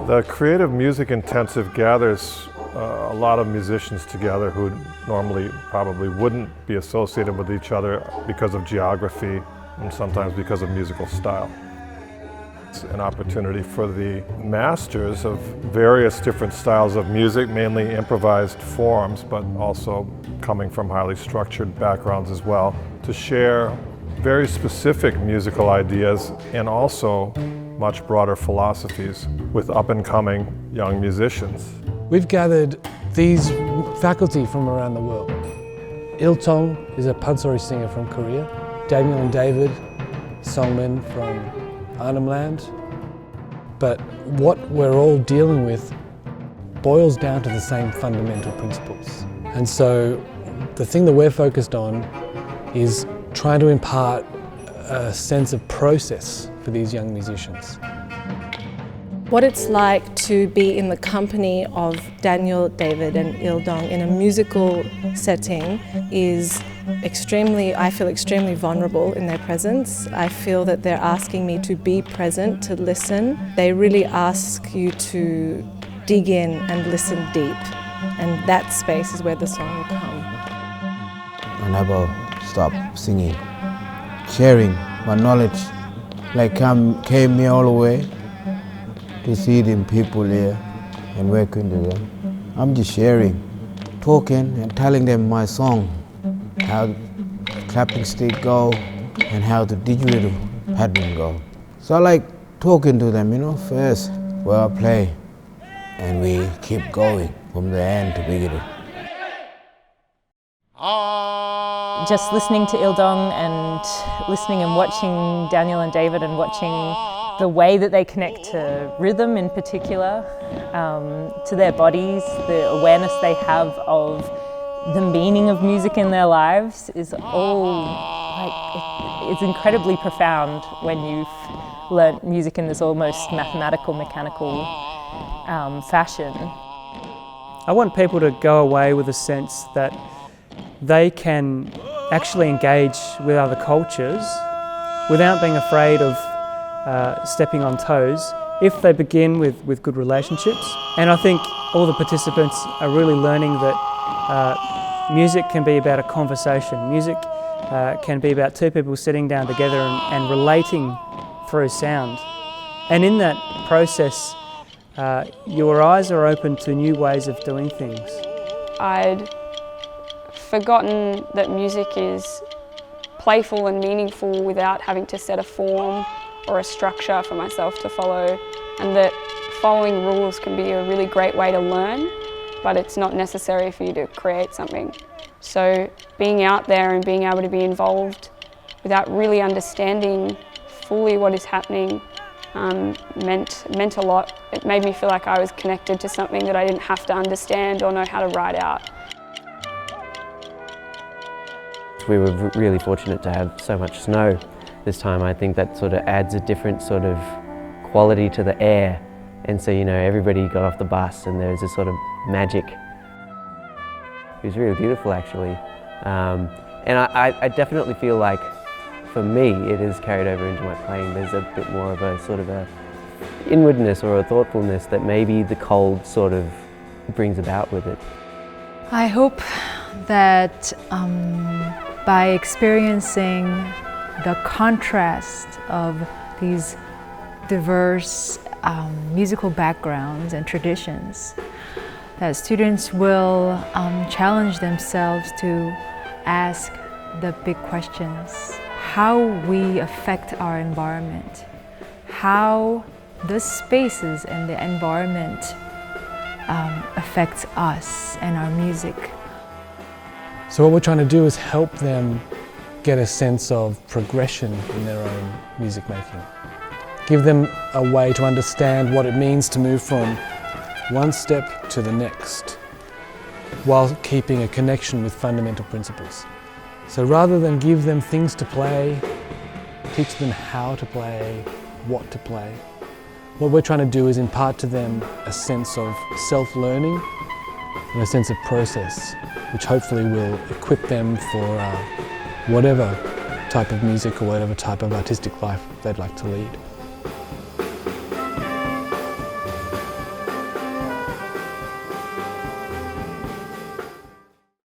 The Creative Music Intensive gathers a lot of musicians together who normally probably wouldn't be associated with each other because of geography and sometimes because of musical style. It's an opportunity for the masters of various different styles of music, mainly improvised forms, but also coming from highly structured backgrounds as well, to share very specific musical ideas and also much broader philosophies with up-and-coming young musicians. We've gathered these faculty from around the world. Il Dong is a pansori singer from Korea. Daniel and David, SONGMEN from Arnhem Land. But what we're all dealing with boils down to the same fundamental principles. And so the thing that we're focused on is trying to impart a sense of process for these young musicians. What it's like to be in the company of Daniel, David and Il Dong in a musical setting is I feel extremely vulnerable in their presence. I feel that they're asking me to be present, to listen. They really ask you to dig in and listen deep, and that space is where the song will come. I never stop singing, sharing my knowledge, like came here all the way to see them people here and working with them. I'm just sharing, talking and telling them my song, how the clapping stick go and how the digital pattern go. So I like talking to them, first where I play and we keep going from the end to beginning. Just listening to Il Dong and listening and watching Daniel and David and watching the way that they connect to rhythm in particular, to their bodies, the awareness they have of the meaning of music in their lives is all, it's incredibly profound when you've learnt music in this almost mathematical, mechanical fashion. I want people to go away with a sense that they can actually engage with other cultures without being afraid of stepping on toes if they begin with good relationships. And I think all the participants are really learning that music can be about a conversation. Music can be about two people sitting down together and relating through sound. And in that process, your eyes are open to new ways of doing things. I'd forgotten that music is playful and meaningful without having to set a form or a structure for myself to follow, and that following rules can be a really great way to learn, but it's not necessary for you to create something. So being out there and being able to be involved without really understanding fully what is happening meant a lot. It made me feel like I was connected to something that I didn't have to understand or know how to write out. We were really fortunate to have so much snow this time. I think that sort of adds a different sort of quality to the air. And so, everybody got off the bus and there was this sort of magic. It was really beautiful, actually. And I definitely feel like, for me, it has carried over into my playing. There's a bit more of a sort of a inwardness or a thoughtfulness that maybe the cold sort of brings about with it. I hope that by experiencing the contrast of these diverse musical backgrounds and traditions, that students will challenge themselves to ask the big questions. How we affect our environment, how the spaces and the environment affects us and our music. So what we're trying to do is help them get a sense of progression in their own music making. Give them a way to understand what it means to move from one step to the next, while keeping a connection with fundamental principles. So rather than give them things to play, teach them how to play, what to play, what we're trying to do is impart to them a sense of self-learning and a sense of process, which hopefully will equip them for whatever type of music or whatever type of artistic life they'd like to lead.